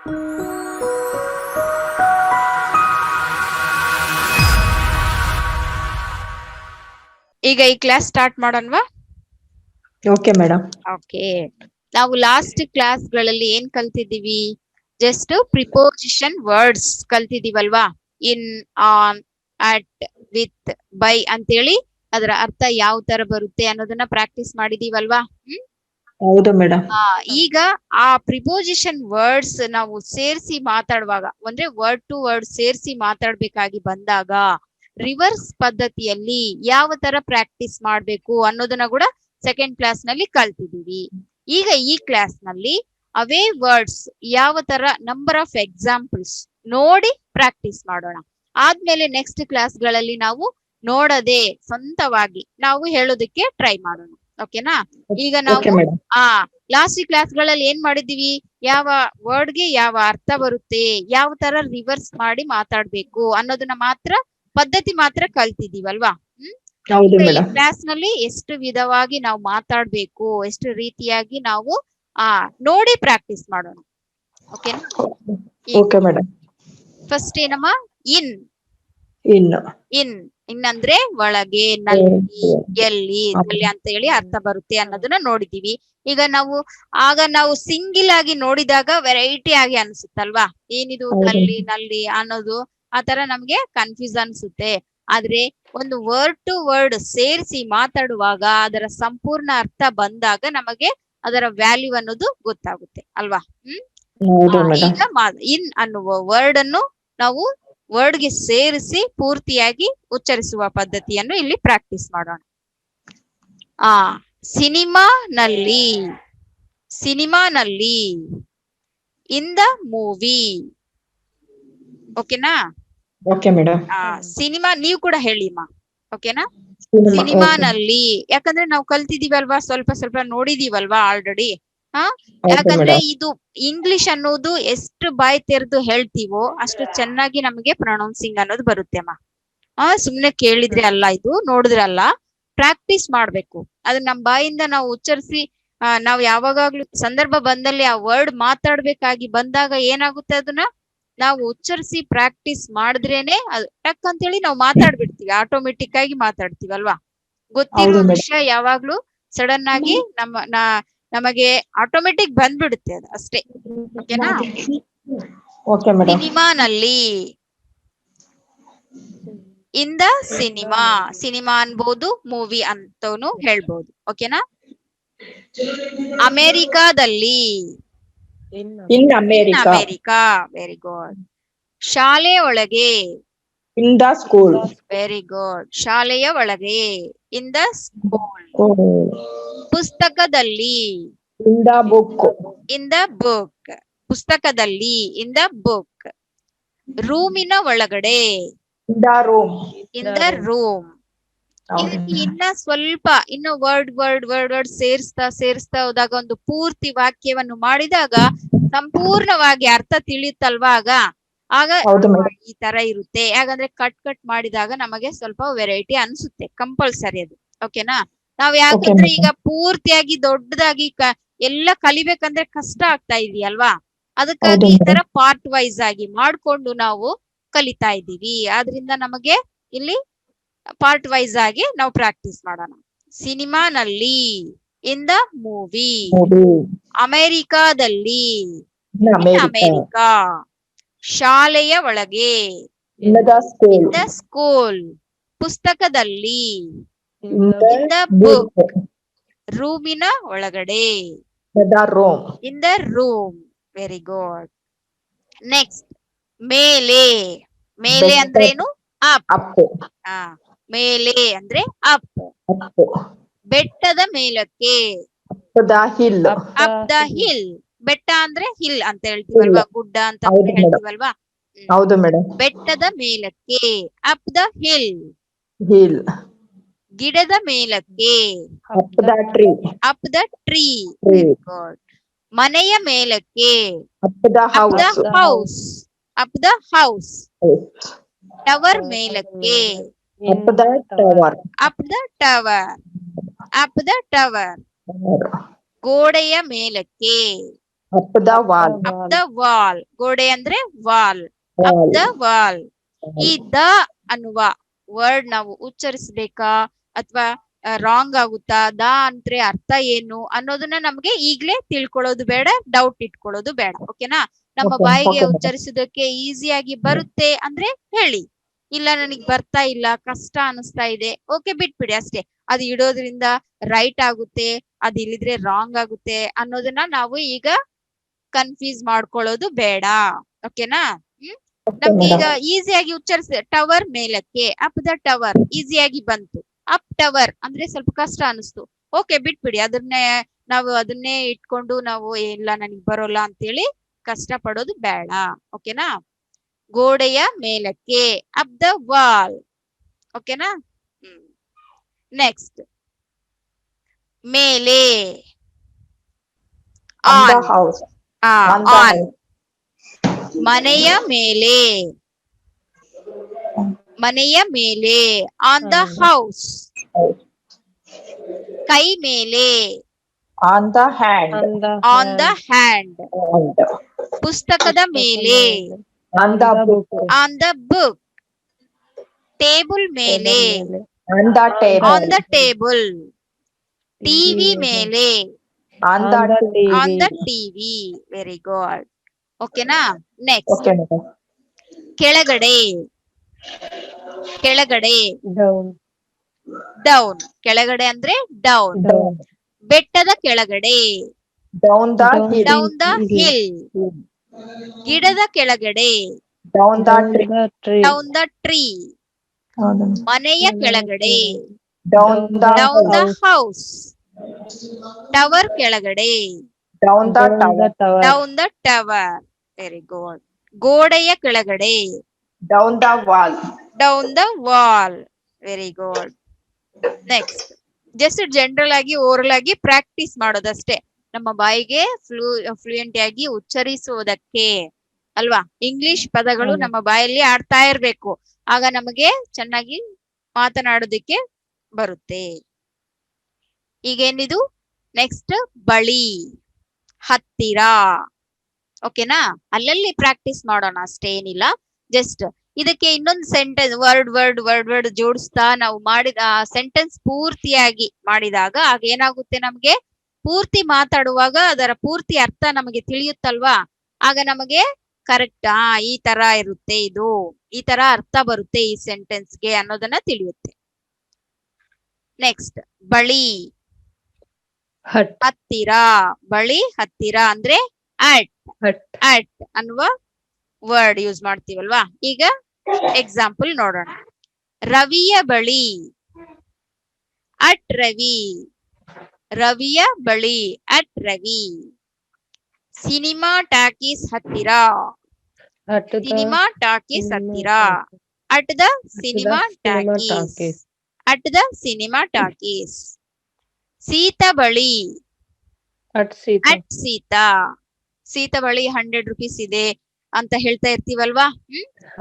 ಈಗ ಈ class start ಮಾಡೋಣವಾ? Okay madam. ಓಕೆ, ನಾವು ಲಾಸ್ಟ್ ಕ್ಲಾಸ್ಗಳಲ್ಲಿ ಏನ್ ಕಲ್ತಿದೀವಿ? ಜಸ್ಟ್ ಪ್ರಿಪೋಸಿಷನ್ ವರ್ಡ್ಸ್ ಕಲ್ತಿದೀವಲ್ವಾ? In, on, at, with, by ಅಂತೇಳಿ ಅದರ ಅರ್ಥ ಯಾವ ತರ ಬರುತ್ತೆ ಅನ್ನೋದನ್ನ ಪ್ರಾಕ್ಟೀಸ್ ಮಾಡಿದೀವಲ್ವಾ? ಹೌದು ಮೇಡಮ್. ಈಗ ಆ ಪ್ರಿಪೋಸಿಷನ್ ವರ್ಡ್ಸ್ ನಾವು ಸೇರಿಸಿ ಮಾತಾಡುವಾಗ, ಅಂದ್ರೆ ವರ್ಡ್ ಟು ವರ್ಡ್ ಸೇರಿಸಿ ಮಾತಾಡ್ಬೇಕಾಗಿ ಬಂದಾಗ ರಿವರ್ಸ್ ಪದ್ಧತಿಯಲ್ಲಿ ಯಾವ ತರ ಪ್ರಾಕ್ಟೀಸ್ ಮಾಡ್ಬೇಕು ಅನ್ನೋದನ್ನ ಕೂಡ ಸೆಕೆಂಡ್ ಕ್ಲಾಸ್ ನಲ್ಲಿ ಕಲ್ತಿದೀವಿ. ಈಗ ಈ ಕ್ಲಾಸ್ ನಲ್ಲಿ ಅವೇ ವರ್ಡ್ಸ್ ಯಾವ ತರ ನಂಬರ್ ಆಫ್ ಎಕ್ಸಾಂಪಲ್ಸ್ ನೋಡಿ ಪ್ರಾಕ್ಟೀಸ್ ಮಾಡೋಣ. ಆದ್ಮೇಲೆ ನೆಕ್ಸ್ಟ್ ಕ್ಲಾಸ್ ಗಳಲ್ಲಿ ನಾವು ನೋಡದೆ ಸ್ವಂತವಾಗಿ ನಾವು ಹೇಳೋದಕ್ಕೆ ಟ್ರೈ ಮಾಡೋಣ. ಓಕೆನಾ? ಈಗ ನಾವು ಲಾಸ್ಟ್ ಕ್ಲಾಸ್ ಗಳಲ್ಲಿ ಏನ್ ಮಾಡಿದೀವಿ? ಯಾವ ವರ್ಡ್ಗೆ ಯಾವ ಅರ್ಥ ಬರುತ್ತೆ, ಯಾವ ತರ ರಿವರ್ಸ್ ಮಾಡಿ ಮಾತಾಡ್ಬೇಕು ಅನ್ನೋದನ್ನ ಮಾತ್ರ, ಪದ್ಧತಿ ಮಾತ್ರ ಕಲ್ತಿದೀವಲ್ವಾ? ಈ ಕ್ಲಾಸ್ ನಲ್ಲಿ ಎಷ್ಟು ವಿಧವಾಗಿ ನಾವು ಮಾತಾಡ್ಬೇಕು, ಎಷ್ಟು ರೀತಿಯಾಗಿ ನಾವು ನೋಡಿ ಪ್ರಾಕ್ಟೀಸ್ ಮಾಡೋಣ. ಓಕೆನಾ? ಫಸ್ಟ್ ಏನಮ್ಮ? ಇನ್. ಇನ್ ಅಂದ್ರೆ ಒಳಗೆ, ನಲ್ಲಿ, ಎಲ್ಲಿ ಅಂತ ಹೇಳಿ ಅರ್ಥ ಬರುತ್ತೆ ಅನ್ನೋದನ್ನ ನೋಡಿದೀವಿ. ಈಗ ನಾವು ಸಿಂಗಿಲ್ ಆಗಿ ನೋಡಿದಾಗ ವೆರೈಟಿ ಆಗಿ ಅನ್ಸುತ್ತಲ್ವಾ? ಏನಿದು ನಲ್ಲಿ ಅನ್ನೋದು, ಆ ತರ ನಮ್ಗೆ ಕನ್ಫ್ಯೂಸ್ ಅನ್ಸುತ್ತೆ. ಆದ್ರೆ ಒಂದು ವರ್ಡ್ ಟು ವರ್ಡ್ ಸೇರಿಸಿ ಮಾತಾಡುವಾಗ ಅದರ ಸಂಪೂರ್ಣ ಅರ್ಥ ಬಂದಾಗ ನಮಗೆ ಅದರ ವ್ಯಾಲ್ಯೂ ಅನ್ನೋದು ಗೊತ್ತಾಗುತ್ತೆ ಅಲ್ವಾ? ಈಗ ಇನ್ ಅನ್ನುವ ವರ್ಡ್ ಅನ್ನು ನಾವು ವರ್ಡ್ಗೆ ಸೇರಿಸಿ ಪೂರ್ತಿಯಾಗಿ ಉಚ್ಚರಿಸುವ ಪದ್ಧತಿಯನ್ನು ಇಲ್ಲಿ ಪ್ರಾಕ್ಟೀಸ್ ಮಾಡೋಣ. ಸಿನಿಮಾನಲ್ಲಿ ಇನ್ ದ ಮೂವಿ. ಓಕೆನಾ? Okay madam. ಸಿನಿಮಾ ನೀವು ಕೂಡ ಹೇಳಿಮ್ಮ. ಓಕೆನಾ? ಸಿನಿಮಾನಲ್ಲಿ, ಯಾಕಂದ್ರೆ ನಾವು ಕಲ್ತಿದೀವಲ್ವಾ, ಸ್ವಲ್ಪ ಸ್ವಲ್ಪ ನೋಡಿದೀವಲ್ವಾ ಆಲ್ರೆಡಿ. ಯಾಕಂದ್ರೆ ಇದು ಇಂಗ್ಲಿಷ್ ಅನ್ನೋದು ಎಷ್ಟು ಬಾಯಿ ತೆರೆದು ಹೇಳ್ತೀವೋ ಅಷ್ಟು ಚೆನ್ನಾಗಿ ನಮಗೆ ಪ್ರೊನೌನ್ಸಿಂಗ್ ಅನ್ನೋದು ಬರುತ್ತೆ ಅಮ್ಮ. ಸುಮ್ನೆ ಕೇಳಿದ್ರೆ ಅಲ್ಲ, ಇದು ನೋಡಿದ್ರಲ್ಲ, ಪ್ರಾಕ್ಟೀಸ್ ಮಾಡ್ಬೇಕು. ಅದು ನಮ್ಮ ಬಾಯಿಂದ ನಾವು ಉಚ್ಚರಿಸಿ ನಾವು ಯಾವಾಗ್ಲೂ ಸಂದರ್ಭ ಬಂದಲ್ಲಿ ಆ ವರ್ಡ್ ಮಾತಾಡ್ಬೇಕಾಗಿ ಬಂದಾಗ ಏನಾಗುತ್ತೆ, ಅದನ್ನ ನಾವು ಉಚ್ಚರಿಸಿ ಪ್ರಾಕ್ಟೀಸ್ ಮಾಡಿದ್ರೇನೆ ಅದು ಟಕ್ ಅಂತೇಳಿ ನಾವು ಮಾತಾಡ್ಬಿಡ್ತೀವಿ, ಆಟೋಮೆಟಿಕ್ ಆಗಿ ಮಾತಾಡ್ತೀವಿ ಅಲ್ವಾ? ಗೊತ್ತಿರೋ ವಿಷಯ ಯಾವಾಗ್ಲೂ ಸಡನ್ ಆಗಿ ನಮಗೆ ಆಟೋಮೆಟಿಕ್ ಬಂದ್ಬಿಡುತ್ತೆ, ಅದು ಅಷ್ಟೇ. ಓಕೆನಾ? ಸಿನಿಮಾನಲ್ಲಿ, ಇನ್ ದ ಸಿನಿಮಾ ಅನ್ಬೋದು, ಮೂವಿ ಅಂತನೂ ಹೇಳ್ಬೋದು. ಓಕೆನಾ? ಅಮೆರಿಕಾದಲ್ಲಿ, ಇನ್ ಅಮೆರಿಕಾ. Very good. ಶಾಲೆಯ ಒಳಗೆ, in the school. Very good. ಶಾಲೆಯ ಒಳಗೆ, ಇನ್ ದ ಸ್ಕೂಲ್. ಪುಸ್ತಕದಲ್ಲಿ, in the book. In the book. ಪುಸ್ತಕದಲ್ಲಿ, ಇನ್ ದ ಬುಕ್. ರೂಮಿನ ಒಳಗಡೆ, in the room. In the room. ಇನ್ನ ಸ್ವಲ್ಪ ಇನ್ನು ವರ್ಡ್ ಸೇರಿಸ್ತಾ ಹೋದಾಗ ಒಂದು ಪೂರ್ತಿ ವಾಕ್ಯವನ್ನು ಮಾಡಿದಾಗ ಸಂಪೂರ್ಣವಾಗಿ ಅರ್ಥ ತಿಳಿಯುತ್ತಲ್ವಾ? ಆಗ ಈ ತರ ಇರುತ್ತೆ. ಯಾಕಂದ್ರೆ ಕಟ್ ಮಾಡಿದಾಗ ನಮಗೆ ಸ್ವಲ್ಪ ವೆರೈಟಿ ಅನ್ಸುತ್ತೆ, ಕಂಪಲ್ಸರಿ ಅದು. ಓಕೆನಾ? ನಾವ್ ಯಾಕಂದ್ರೆ ಈಗ ಪೂರ್ತಿಯಾಗಿ ದೊಡ್ಡದಾಗಿ ಎಲ್ಲ ಕಲಿಬೇಕಂದ್ರೆ ಕಷ್ಟ ಆಗ್ತಾ ಇದೆಯಲ್ವಾ? ಅದಕ್ಕಾಗಿ ಈ ತರ ಪಾರ್ಟ್ ವೈಸ್ ಆಗಿ ಮಾಡ್ಕೊಂಡು ನಾವು ಕಲಿತಾ ಇದ್ದೀವಿ. ಆದ್ರಿಂದ ನಮಗೆ ಇಲ್ಲಿ ಪಾರ್ಟ್ ವೈಸ್ ಆಗಿ ನಾವು ಪ್ರಾಕ್ಟೀಸ್ ಮಾಡೋಣ. ಸಿನಿಮಾನಲ್ಲಿ, ಇನ್ ದ ಮೂವಿ. ಅಮೆರಿಕಾದಲ್ಲಿ, ಅಮೆರಿಕಾ. ಶಾಲೆಯ ಒಳಗೆ, ಇನ್ ದ ಸ್ಕೂಲ್. ಪುಸ್ತಕದಲ್ಲಿ, ಇನ್ ದ ಬುಕ್. ರೂಮಿನ ಒಳಗಡೆ, in the room. Very good. Next, ಮೇಲೆ ಅಂದ್ರೇನು? ಅಪ್. ಮೇಲೆ ಅಂದ್ರೆ ಅಪ್. ಬೆಟ್ಟದ ಮೇಲಕ್ಕೆ, ಅಪ್ ದ ಹಿಲ್. ಬೆಟ್ಟ ಅಂದ್ರೆ ಹಿಲ್ ಅಂತ ಹೇಳ್ತೀವಲ್ವಾ, ಗುಡ್ಡ ಅಂತ ಹೇಳ್ತೀವಲ್ವಾ? ಹೌದು ಮೇಡಮ್. ಬೆಟ್ಟದ ಮೇಲಕ್ಕೆ, ಅಪ್ ದ ಹಿಲ್. ಗಿಡದ ಮೇಲಕ್ಕೆ, up the tree. Very good. ಮನೆಯ ಮೇಲಕ್ಕೆ, up the house. Up the house. Tower ಮೇಲಕ್ಕೆ, up the tower. Up the tower. ಗೋಡೆಯ ಮೇಲಕ್ಕೆ, Up the wall. Up the wall. ಗೋಡೆ ಅಂದ್ರೆ ವಾಲ್. Up the wall. ಈ ದ ಅನ್ನುವ ವರ್ಡ್ ನಾವು ಉಚ್ಚರಿಸ್ಬೇಕಾ ಅಥವಾ ರಾಂಗ್ ಆಗುತ್ತಾ, ದ ಅಂದ್ರೆ ಅರ್ಥ ಏನು ಅನ್ನೋದನ್ನ ನಮ್ಗೆ ಈಗ್ಲೇ ತಿಳ್ಕೊಳ್ಳೋದು ಬೇಡ, ಡೌಟ್ ಇಟ್ಕೊಳ್ಳೋದು ಬೇಡ. ಓಕೆನಾ? ನಮ್ಮ Okay, ಬಾಯಿಗೆ okay, madam. ಉಚ್ಚರಿಸೋದಕ್ಕೆ ಈಸಿಯಾಗಿ ಬರುತ್ತೆ ಅಂದ್ರೆ ಹೇಳಿ. ಇಲ್ಲ ನನಗ್ ಬರ್ತಾ ಇಲ್ಲ, ಕಷ್ಟ ಅನಿಸ್ತಾ ಇದೆ, ಓಕೆ ಬಿಟ್ಬಿಡಿ ಅಷ್ಟೇ. ಅದು ಇಡೋದ್ರಿಂದ ರೈಟ್ ಆಗುತ್ತೆ, ಅದು ಇಲ್ಲಿದ್ರೆ ರಾಂಗ್ ಆಗುತ್ತೆ ಅನ್ನೋದನ್ನ ನಾವು ಈಗ ಕನ್ಫ್ಯೂಸ್ ಮಾಡ್ಕೊಳ್ಳೋದು ಬೇಡ. ಓಕೆನಾ? Okay, ನಮ್ಗೆ ಈಗ madam. ಈಸಿಯಾಗಿ ಉಚ್ಚರಿಸಿದೆ. ಟವರ್ ಮೇಲಕ್ಕೆ, ಅಪ್ ದ ಟವರ್ ಈಸಿಯಾಗಿ ಬಂತು. ಅಪ್ ಟವರ್ ಅಂದ್ರೆ ಸ್ವಲ್ಪ ಕಷ್ಟ ಅನಿಸ್ತು, ಓಕೆ ಬಿಟ್ಬಿಡಿ. ಅದನ್ನೇ ಇಟ್ಕೊಂಡು ನಾವು ಇಲ್ಲ ನನಗ್ ಬರೋಲ್ಲ ಅಂತೇಳಿ ಕಷ್ಟ ಪಡೋದು ಬೇಡ. ಓಕೆನಾ? ಗೋಡೆಯ ಮೇಲಕ್ಕೆ, ಅಪ್ ದ ವಾಲ್. ಓಕೆನಾ? ನೆಕ್ಸ್ಟ್, ಮೇಲೆ, On the on. house. On the on. house. ಮನೆಯ ಮೇಲೆ, ಮನೆಯ ಮೇಲೆ, ಆನ್ ದ ಹೌಸ್. ಕೈ ಮೇಲೆ, On the hand. On the hand. And ಪುಸ್ತಕದ ಮೇಲೆ, on the book. On the book. Table ಮೇಲೆ, On the table. On the table. TV ಮೇಲೆ, On the TV. On the TV. Very good. ಓಕೆನಾ? Next, Okay, madam. ಕೆಳಗಡೆ, ಕೆಳಗಡೆ, Down. Down. ಕೆಳಗಡೆ ಅಂದ್ರೆ down. Down. ಬೆಟ್ಟದ ಕೆಳಗಡೆ, Down the hill. Down the hill. ಗಿಡದ ಕೆಳಗಡೆ, Down the tree. Down the tree. ಮನೆಯ ಕೆಳಗಡೆ, Down the down the house. House. Tower ಕೆಳಗಡೆ, Down the tower. Down the tower. Very good. ಗೋಡೆಯ ಕೆಳಗಡೆ, Down the wall. Down the wall. Very good. Next, just general ಆಗಿ oral ಆಗಿ practice ಮಾಡೋದಷ್ಟೇ, ನಮ್ಮ ಬಾಯಿಗೆ fluent ಆಗಿ ಉಚ್ಚರಿಸುವುದಕ್ಕೆ ಅಲ್ವಾ. ಇಂಗ್ಲಿಷ್ ಪದಗಳು ನಮ್ಮ ಬಾಯಲ್ಲಿ ಆಡ್ತಾ ಇರ್ಬೇಕು, ಆಗ ನಮಗೆ ಚೆನ್ನಾಗಿ ಮಾತನಾಡೋದಕ್ಕೆ ಬರುತ್ತೆ. ಈಗೇನಿದು? ನೆಕ್ಸ್ಟ್, ಬಳಿ, ಹತ್ತಿರ. ಓಕೆನಾ? ಅಲ್ಲಲ್ಲಿ ಪ್ರಾಕ್ಟೀಸ್ ಮಾಡೋಣ ಅಷ್ಟೇ, ಏನಿಲ್ಲ. ಜಸ್ಟ್ ಇದಕ್ಕೆ ಇನ್ನೊಂದು ಸೆಂಟೆನ್ಸ್ ವರ್ಡ್ ಜೋಡಿಸ್ತಾ ನಾವು ಮಾಡಿದ ಸೆಂಟೆನ್ಸ್ ಪೂರ್ತಿಯಾಗಿ ಮಾಡಿದಾಗ ಆಗ ಏನಾಗುತ್ತೆ, ನಮ್ಗೆ ಪೂರ್ತಿ ಮಾತಾಡುವಾಗ ಅದರ ಪೂರ್ತಿ ಅರ್ಥ ನಮಗೆ ತಿಳಿಯುತ್ತಲ್ವಾ. ಆಗ ನಮಗೆ ಕರೆಕ್ಟ್, ಈ ತರ ಇರುತ್ತೆ, ಇದು ಈ ತರ ಅರ್ಥ ಬರುತ್ತೆ ಈ ಸೆಂಟೆನ್ಸ್ಗೆ ಅನ್ನೋದನ್ನ ತಿಳಿಯುತ್ತೆ. ನೆಕ್ಸ್ಟ್, ಬಳಿ, ಹತ್ತಿರ. ಬಳಿ, ಹತ್ತಿರ ಅಂದ್ರೆ ಅಟ್ ಅನ್ನುವ ವರ್ಡ್ ಯೂಸ್ ಮಾಡ್ತೀವಲ್ವಾ. ಈಗ ಎಕ್ಸಾಂಪಲ್ ನೋಡೋಣ. ರವಿಯ ಬಳಿ, ಅಟ್ ರವಿ. ರವಿಯ ಬಳಿ, ಅಟ್ ರವಿ. ಸಿನಿಮಾ ಟಾಕೀಸ್ ಹತ್ತಿರ, ಸಿನಿಮಾ ಟಾಕೀಸ್ ಹತ್ತಿರ. At the cinema talkies, at the cinema talkies. Sita ಬಳಿ, ಅಟ್ ಸೀತಾ. ಸೀತಾ ಬಳಿ 100 ರೂಪೀಸ್ ಇದೆ ಅಂತ ಹೇಳ್ತಾ ಇರ್ತೀವಲ್ವಾ.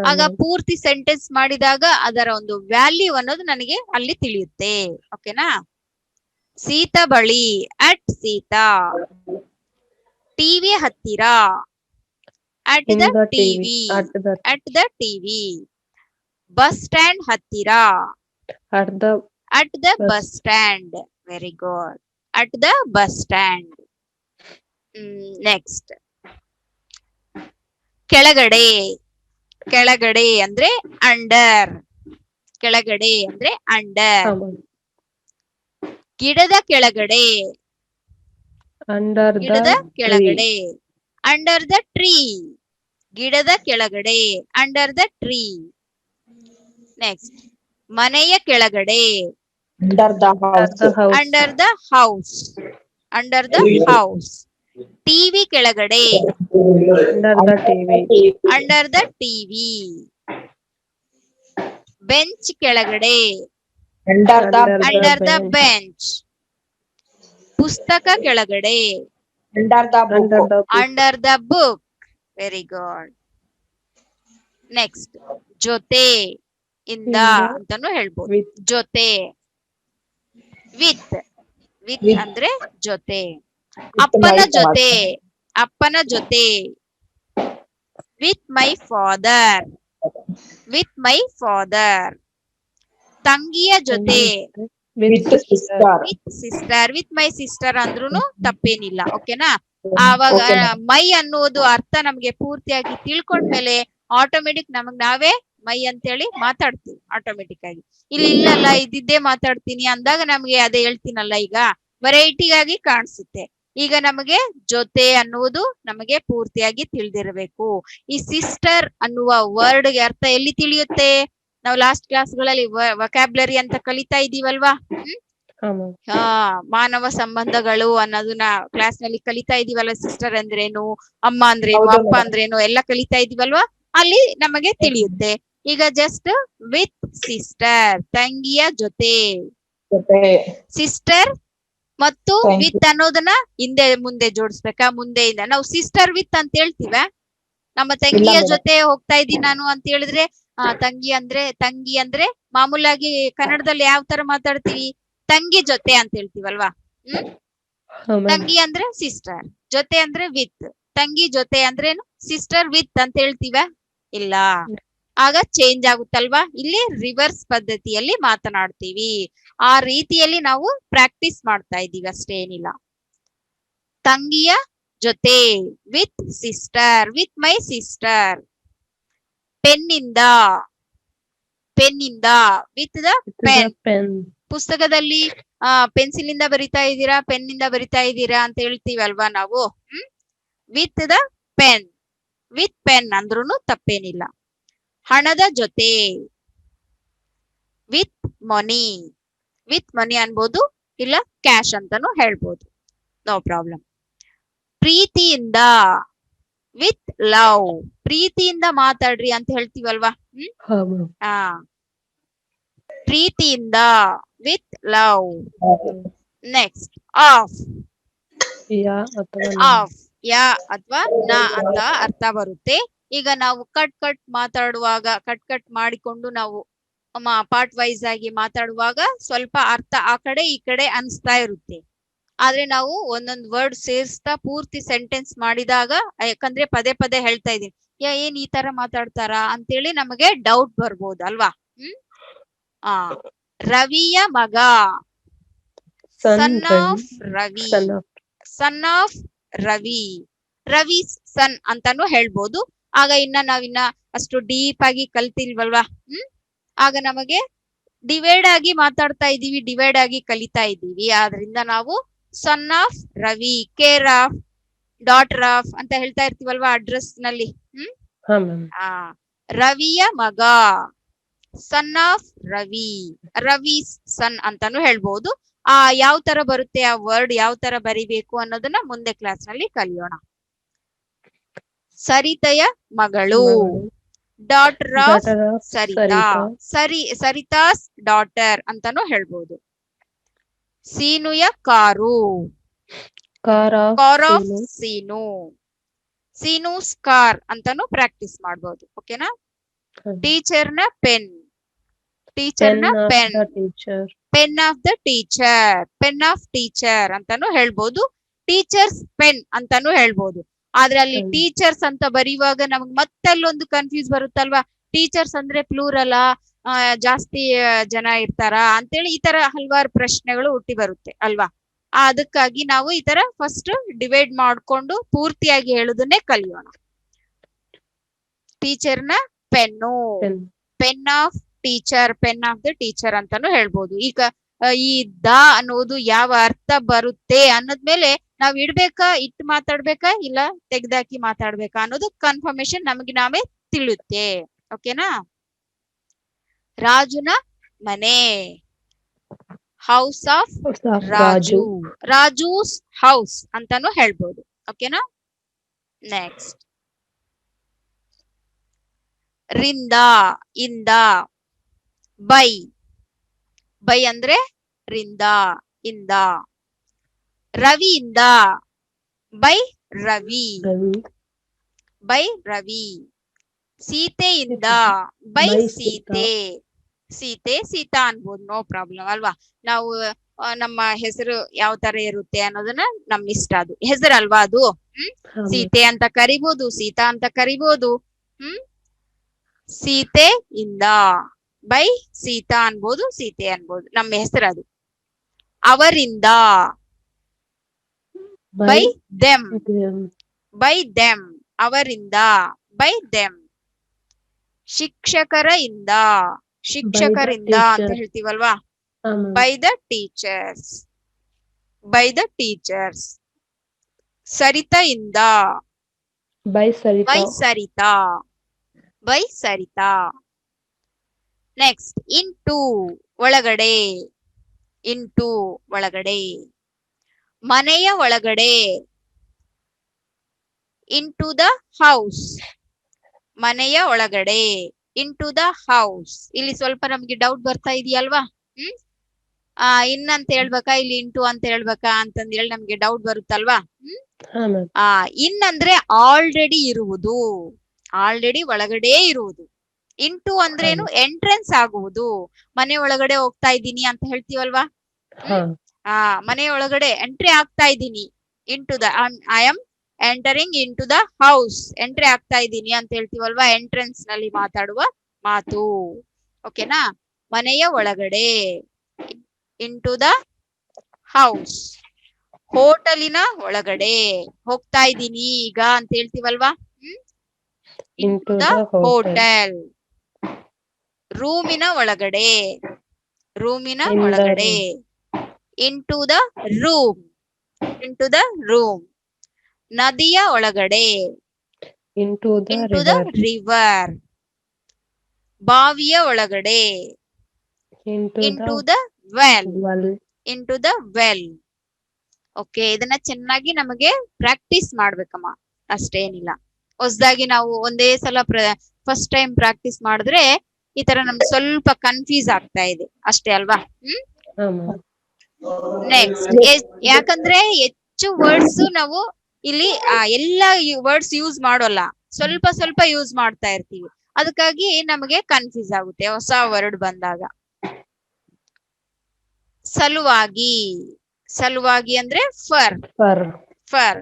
ಆಗ ಪೂರ್ತಿ ಸೆಂಟೆನ್ಸ್ ಮಾಡಿದಾಗ ಅದರ ಒಂದು ವ್ಯಾಲ್ಯೂ ಅನ್ನೋದು ನನಗೆ ಅಲ್ಲಿ ತಿಳಿಯುತ್ತೆ. ಓಕೆನಾ? ಸೀತಾ ಬಳಿ, ಅಟ್ ಸೀತಾ. ಟಿವಿ ಹತ್ತಿರ, at the TV, at the TV. Bus stand ಹತ್ತಿರ, at the bus stand. Very good. At the bus stand. Next, ಕೆಳಗಡೆ. ಕೆಳಗಡೆ ಅಂದ್ರೆ ಅಂಡರ್. ಕೆಳಗಡೆ ಅಂದ್ರೆ ಅಂಡರ್. ಗಿಡದ ಕೆಳಗಡೆ, ಗಿಡದ ಕೆಳಗಡೆ. Under the tree. ಗಿಡದ ಕೆಳಗಡೆ, ಅಂಡರ್ ದ ಟ್ರೀ. ನೆಕ್ಸ್ಟ್, ಮನೆಯ ಕೆಳಗಡೆ, Under the house. Under the house. Under the house. TV ಕೆಳಗಡೆ, ಅಂಡರ್ ದ ಟಿವಿ. ಬೆಂಚ್ ಕೆಳಗಡೆ, Under the under the bench. ಪುಸ್ತಕ ಕೆಳಗಡೆ, under the book. Under the book. Very good. Next, ಜೊತೆ, ಇಂದ ಅಂತಾನು ಹೇಳ್ಬೋದು. ಜೊತೆ. ವಿತ್. ವಿತ್ ಅಂದ್ರೆ ಜೊತೆ. ಅಪ್ಪನ ಜೊತೆ, ಅಪ್ಪನ ಜೊತೆ. With my father. With my father. ತಂಗಿಯ ಜೊತೆ. With sister. With sister. With my sister ಅಂದ್ರೂನು ತಪ್ಪೇನಿಲ್ಲ. ಓಕೆನಾ. ಆವಾಗ Okay, ma'am. ಮೈ ಅನ್ನೋದು ಅರ್ಥ ನಮ್ಗೆ ಪೂರ್ತಿಯಾಗಿ ತಿಳ್ಕೊಂಡ್ಮೇಲೆ ಆಟೋಮೆಟಿಕ್ ನಮಗ್ ನಾವೇ ಮೈ ಅಂತೇಳಿ ಮಾತಾಡ್ತೀವಿ ಆಟೋಮೆಟಿಕ್ ಆಗಿ. ಇಲ್ಲಿ ಇಲ್ಲಲ್ಲ ಇದ್ದಿದ್ದೇ ಮಾತಾಡ್ತೀನಿ ಅಂದಾಗ ನಮ್ಗೆ ಅದೇ ಹೇಳ್ತೀನಲ್ಲ ಈಗ ವೆರೈಟಿಗಾಗಿ ಕಾಣಿಸುತ್ತೆ. ಈಗ ನಮಗೆ ಜೊತೆ ಅನ್ನುವುದು ನಮಗೆ ಪೂರ್ತಿಯಾಗಿ ತಿಳಿದಿರಬೇಕು. ಈ ಸಿಸ್ಟರ್ ಅನ್ನುವ ವರ್ಡ್ ಗೆ ಅರ್ಥ ಎಲ್ಲಿ ತಿಳಿಯುತ್ತೆ? ನಾವು ಲಾಸ್ಟ್ ಕ್ಲಾಸ್ಗಳಲ್ಲಿ ವೊಕ್ಯಾಬ್ಲರಿ ಅಂತ ಕಲಿತಾ ಇದೀವಲ್ವಾ? ಮಾನವ ಸಂಬಂಧಗಳು ಅನ್ನೋದನ್ನ ಕ್ಲಾಸ್ ನಲ್ಲಿ ಕಲಿತಾ ಇದೀವಲ್ಲ. ಸಿಸ್ಟರ್ ಅಂದ್ರೇನು, ಅಮ್ಮ ಅಂದ್ರೇನು, ಹೌದು ಅಪ್ಪ madam. ಅಂದ್ರೇನು ಎಲ್ಲ ಕಲಿತಾ ಇದೀವಲ್ವಾ? ಅಲ್ಲಿ ನಮಗೆ ತಿಳಿಯುತ್ತೆ. ಈಗ ಜಸ್ಟ್ ವಿತ್ ಸಿಸ್ಟರ್, ತಂಗಿಯ ಜೊತೆ. ಜೊತೆ. ಸಿಸ್ಟರ್ ಮತ್ತು Thank you. ವಿತ್ ಅನ್ನೋದನ್ನ ಹಿಂದೆ ಮುಂದೆ ಜೋಡಿಸ್ಬೇಕಾ? ಮುಂದೆಯಿಂದ ನಾವು ಸಿಸ್ಟರ್ ವಿತ್ ಅಂತ ಹೇಳ್ತೀವ? ನಮ್ಮ ತಂಗಿಯ madam. ಜೊತೆ ಹೋಗ್ತಾ ಇದ್ದೀನಿ ನಾನು ಅಂತ ಹೇಳಿದ್ರೆ ತಂಗಿ ಅಂದ್ರೆ ಮಾಮೂಲಾಗಿ ಕನ್ನಡದಲ್ಲಿ ಯಾವ ತರ ಮಾತಾಡ್ತೀವಿ? ತಂಗಿ ಜೊತೆ ಅಂತ ಹೇಳ್ತೀವಲ್ವಾ? ತಂಗಿ ಅಂದ್ರೆ ಸಿಸ್ಟರ್, ಜೊತೆ ಅಂದ್ರೆ ವಿತ್. ತಂಗಿ ಜೊತೆ ಅಂದ್ರೇನು? ಸಿಸ್ಟರ್ ವಿತ್ ಅಂತ ಹೇಳ್ತೀವ? ಇಲ್ಲ. ಆಗ ಚೇಂಜ್ ಆಗುತ್ತಲ್ವಾ? ಇಲ್ಲಿ ರಿವರ್ಸ್ ಪದ್ಧತಿಯಲ್ಲಿ ಮಾತನಾಡ್ತೀವಿ. ಆ ರೀತಿಯಲ್ಲಿ ನಾವು ಪ್ರಾಕ್ಟೀಸ್ ಮಾಡ್ತಾ ಇದೀವಿ ಅಷ್ಟೇ, ಏನಿಲ್ಲ. ತಂಗಿಯ ಜೊತೆ, with sister, with my sister. ಪೆನ್ನಿಂದ, ಪೆನ್ನಿಂದ, ವಿತ್ ದ ಪೆನ್. ಪುಸ್ತಕದಲ್ಲಿ ಪೆನ್ಸಿಲ್ ಇಂದ ಬರಿತಾ ಇದ್ದೀರಾ, ಪೆನ್ನಿಂದ ಬರಿತಾ ಇದ್ದೀರಾ ಅಂತ ಹೇಳ್ತೀವಲ್ವಾ ನಾವು? With the pen. With pen ಅಂದ್ರೂ ತಪ್ಪೇನಿಲ್ಲ. ಹಣದ ಜೊತೆ, ವಿತ್ ಮನಿ. ವಿತ್ ಮನಿ ಅನ್ಬೋದು, ಇಲ್ಲ ಕ್ಯಾಶ್ ಅಂತಾನು ಹೇಳ್ಬೋದು, ನೋ ಪ್ರಾಬ್ಲಮ್. ಪ್ರೀತಿಯಿಂದ, ವಿತ್ ಲವ್. ಪ್ರೀತಿಯಿಂದ ಮಾತಾಡ್ರಿ ಅಂತ ಹೇಳ್ತೀವಲ್ವಾ? ಪ್ರೀತಿಯಿಂದ, with love. Next of. Of, ಯಾ ಅಥವಾ ನಾ ಅಂತ ಅರ್ಥ ಬರುತ್ತೆ. ಈಗ ನಾವು ಕಟ್ ಮಾತಾಡುವಾಗ, ಕಟ್ ಮಾಡಿಕೊಂಡು ನಾವು ಪಾರ್ಟ್ ವೈಸ್ ಆಗಿ ಮಾತಾಡುವಾಗ ಸ್ವಲ್ಪ ಅರ್ಥ ಆ ಕಡೆ ಈ ಕಡೆ ಅನ್ಸ್ತಾ ಇರುತ್ತೆ. ಆದ್ರೆ ನಾವು ಒಂದೊಂದು ವರ್ಡ್ ಸೇರಿಸ್ತಾ ಪೂರ್ತಿ ಸೆಂಟೆನ್ಸ್ ಮಾಡಿದಾಗ, ಯಾಕಂದ್ರೆ ಪದೇ ಪದೇ ಹೇಳ್ತಾ ಇದೀನಿ, ಏನ್ ಈ ತರ ಮಾತಾಡ್ತಾರಾ ಅಂತೇಳಿ ನಮಗೆ ಡೌಟ್ ಬರ್ಬೋದು ಅಲ್ವಾ? ರವಿಯ ಮಗ. Son of Ravi. Son of Ravi. Ravi son ಅಂತಾನು ಹೇಳ್ಬೋದು. ಆಗ ನಾವಿನ್ನ ಅಷ್ಟು ಡೀಪ್ ಆಗಿ ಕಲ್ತಿಲ್ವಲ್ವಾ? ಆಗ ನಮಗೆ ಡಿವೈಡ್ ಆಗಿ ಮಾತಾಡ್ತಾ ಇದೀವಿ, ಡಿವೈಡ್ ಆಗಿ ಕಲಿತಾ ಇದ್ದೀವಿ. ಆದ್ರಿಂದ ನಾವು ಸನ್ of Ravi, care of, daughter of ಅಂತ ಹೇಳ್ತಾ ಇರ್ತೀವಲ್ವಾ ಅಡ್ರೆಸ್ ನಲ್ಲಿ. ರವಿಯ ಮಗ, son of Ravi, Ravi son ಅಂತಾನು ಹೇಳ್ಬಹುದು. ಯಾವ ತರ ಬರುತ್ತೆ ಆ ವರ್ಡ್, ಯಾವ ತರ ಬರಿಬೇಕು ಅನ್ನೋದನ್ನ ಮುಂದೆ ಕ್ಲಾಸ್ ನಲ್ಲಿ ಕಲಿಯೋಣ. ಸರಿತೆಯ ಮಗಳು, daughter of Sarita. Sarita's daughter ಅಂತಾನು ಹೇಳ್ಬೋದು. ಸೀನುಯ car, car of Seenu. Seenu's car ಅಂತಾನು ಪ್ರಾಕ್ಟೀಸ್ ಮಾಡ್ಬೋದು. ಓಕೆನಾ? ಟೀಚರ್ನ ಪೆನ್, ಟೀಚರ್ನ pen. Pen of the teacher, pen of teacher ಅಂತಾನು ಹೇಳ್ಬೋದು. ಟೀಚರ್ಸ್ ಪೆನ್ ಅಂತಾನು ಹೇಳ್ಬೋದು. ಆದ್ರೆ ಅಲ್ಲಿ ಟೀಚರ್ಸ್ ಅಂತ ಬರೆಯುವಾಗ ನಮಗ್ ಮತ್ತೆ ಅಲ್ಲೊಂದು ಕನ್ಫ್ಯೂಸ್ ಬರುತ್ತಲ್ವಾ? ಟೀಚರ್ಸ್ ಅಂದ್ರೆ ಪ್ಲೂರಲ್ಲ, ಜಾಸ್ತಿ ಜನ ಇರ್ತಾರ ಅಂತೇಳಿ ಈ ತರ ಹಲವಾರು ಪ್ರಶ್ನೆಗಳು ಹುಟ್ಟಿ ಬರುತ್ತೆ ಅಲ್ವಾ? ಅದಕ್ಕಾಗಿ ನಾವು ಈ ತರ ಫಸ್ಟ್ ಡಿವೈಡ್ ಮಾಡ್ಕೊಂಡು ಪೂರ್ತಿಯಾಗಿ ಹೇಳುದನ್ನೇ ಕಲಿಯೋಣ. ಟೀಚರ್ನ pen, pen of teacher, pen of the teacher ಅಂತಾನು ಹೇಳ್ಬೋದು. ಈಗ ಈ ದ ಅನ್ನೋದು ಯಾವ ಅರ್ಥ ಬರುತ್ತೆ ಅನ್ನೋದ್ಮೇಲೆ ನಾವ್ ಇಡ್ಬೇಕಾ, ಇಟ್ಟು ಮಾತಾಡ್ಬೇಕಾ, ಇಲ್ಲ ತೆಗ್ದಾಕಿ ಮಾತಾಡ್ಬೇಕಾ ಅನ್ನೋದು ಕನ್ಫರ್ಮೇಶನ್ ನಮಗೆ ನಾವೇ ತಿಳಿಯುತ್ತೆ. ಓಕೆನಾ? ರಾಜುನ ಮನೆ, ಹೌಸ್ ಆಫ್ ರಾಜು, ರಾಜೂಸ್ ಹೌಸ್ ಅಂತಾನು ಹೇಳ್ಬೋದು. ಓಕೆನಾ? ನೆಕ್ಸ್ಟ್ ರಿಂದ, ಇಂದ. ಬೈ, ಬೈ ಅಂದ್ರೆ ರಿಂದ, ಇಂದ. ರವಿಯಿಂದ, ಬೈ ರವಿ, ಬೈ ರವಿ. ಸೀತೆಯಿಂದ, ಬೈ ಸೀತೆ. ಸೀತೆ, ಸೀತಾ ಅನ್ಬೋದು, ನೋ ಪ್ರಾಬ್ಲಮ್ ಅಲ್ವಾ? ನಾವು ನಮ್ಮ ಹೆಸರು ಯಾವ ತರ ಇರುತ್ತೆ ಅನ್ನೋದನ್ನ ನಮ್ ಇಷ್ಟ, ಅದು ಹೆಸರು ಅಲ್ವಾ ಅದು. ಹಾ ಮ್ಯಾಮ್. ಸೀತೆ ಅಂತ ಕರಿಬಹುದು, ಸೀತಾ ಅಂತ ಕರಿಬಹುದು. ಸೀತೆಯಿಂದ, ಬೈ ಸೀತಾ ಅನ್ಬೋದು, ಸೀತೆ ಅನ್ಬೋದು, ನಮ್ಮ ಹೆಸರು ಅದು. ಅವರಿಂದ, ಬೈ ದೆಮ್, ಬೈ ದೆಮ್, ಅವರಿಂದ, ಬೈ ದೆಮ್. ಶಿಕ್ಷಕರಿಂದ, ಶಿಕ್ಷಕರಿಂದ ಅಂತ teacher. ಹೇಳ್ತೀವಲ್ವಾ, ಹಾ ma'am. By the teachers, by the teachers. ಸರಿತೆಯಿಂದ, by Sarita. By Sarita, by Sarita. Next into, ಒಳಗಡೆ, ಇಂಟು ಒಳಗಡೆ. ಮನೆಯ ಒಳಗಡೆ, ಇಂಟು ದ ಹೌಸ್, ಮನೆಯ ಒಳಗಡೆ, ಇಂಟು ದ ಹೌಸ್. ಇಲ್ಲಿ ಸ್ವಲ್ಪ ನಮ್ಗೆ ಡೌಟ್ ಬರ್ತಾ ಇದೆಯಲ್ವಾ? ಇನ್ ಅಂತ ಹೇಳ್ಬೇಕಾ, ಇಲ್ಲಿ ಇಂಟು ಅಂತ ಹೇಳ್ಬೇಕಾ ಅಂತಂದೇಳಿ ನಮ್ಗೆ ಡೌಟ್ ಬರುತ್ತಲ್ವಾ? ಹಾ ಮ್ಯಾಮ್. ಇನ್ ಅಂದ್ರೆ ಆಲ್ರೆಡಿ ಇರುವುದು, ಆಲ್ರೆಡಿ ಒಳಗಡೆ ಇರುವುದು. ಇಂಟು ಅಂದ್ರೇನು? ಎಂಟ್ರೆನ್ಸ್ ಆಗುವುದು. ಮನೆ ಒಳಗಡೆ ಹೋಗ್ತಾ ಇದ್ದೀನಿ ಅಂತ ಹೇಳ್ತೀವಲ್ವಾ? ಹಾ. ಮನೆ ಒಳಗಡೆ ಎಂಟ್ರಿ ಆಗ್ತಾ ಇದ್ದೀನಿ. Into the, I am entering into the house, entry ಆಗ್ತಾ ಇದ್ದೀನಿ ಅಂತ ಹೇಳ್ತೀವಲ್ವಾ? ಎಂಟ್ರೆನ್ಸ್ ನಲ್ಲಿ ಮಾತಾಡುವ ಮಾತು. ಓಕೆನಾ? ಮನೆಯ ಒಳಗಡೆ, ಇಂಟು ದ ಹೌಸ್. ಹೋಟೆಲಿನ ಒಳಗಡೆ, ಹೋಗ್ತಾ ಇದ್ದೀನಿ ಈಗ ಅಂತ ಹೇಳ್ತೀವಲ್ವಾ? Into the hotel. ರೂಮಿನ ಒಳಗಡೆ, ರೂಮಿನ ಒಳಗಡೆ, into the room, into the room. ನದಿಯ ಒಳಗಡೆ, ಇಂಟು ದ ರಿವರ್. ಬಾವಿಯ ಒಳಗಡೆ, into the well, into the well. Okay, ಇದನ್ನ ಚೆನ್ನಾಗಿ ನಮಗೆ ಪ್ರಾಕ್ಟೀಸ್ ಮಾಡ್ಬೇಕಮ್ಮ, ಅಷ್ಟೇನಿಲ್ಲ. ಹೊಸದಾಗಿ ನಾವು ಒಂದೇ ಸಲ ಫಸ್ಟ್ ಟೈಮ್ ಪ್ರಾಕ್ಟೀಸ್ ಮಾಡಿದ್ರೆ ಈ ತರ ನಮ್ಗೆ ಸ್ವಲ್ಪ ಕನ್ಫ್ಯೂಸ್ ಆಗ್ತಾ ಇದೆ ಅಷ್ಟೇ ಅಲ್ವಾ? ನೆಕ್ಸ್ಟ್, ಯಾಕಂದ್ರೆ ಹೆಚ್ಚು ವರ್ಡ್ಸ್ ನಾವು ಇಲ್ಲಿ ಎಲ್ಲ ವರ್ಡ್ಸ್ ಯೂಸ್ ಮಾಡೋಲ್ಲ, ಸ್ವಲ್ಪ ಸ್ವಲ್ಪ ಯೂಸ್ ಮಾಡ್ತಾ ಇರ್ತೀವಿ. ಅದಕ್ಕಾಗಿ ನಮಗೆ ಕನ್ಫ್ಯೂಸ್ ಆಗುತ್ತೆ ಹೊಸ ವರ್ಡ್ ಬಂದಾಗ. ಸಲುವಾಗಿ, ಸಲುವಾಗಿ ಅಂದ್ರೆ ಫರ್, ಫರ್,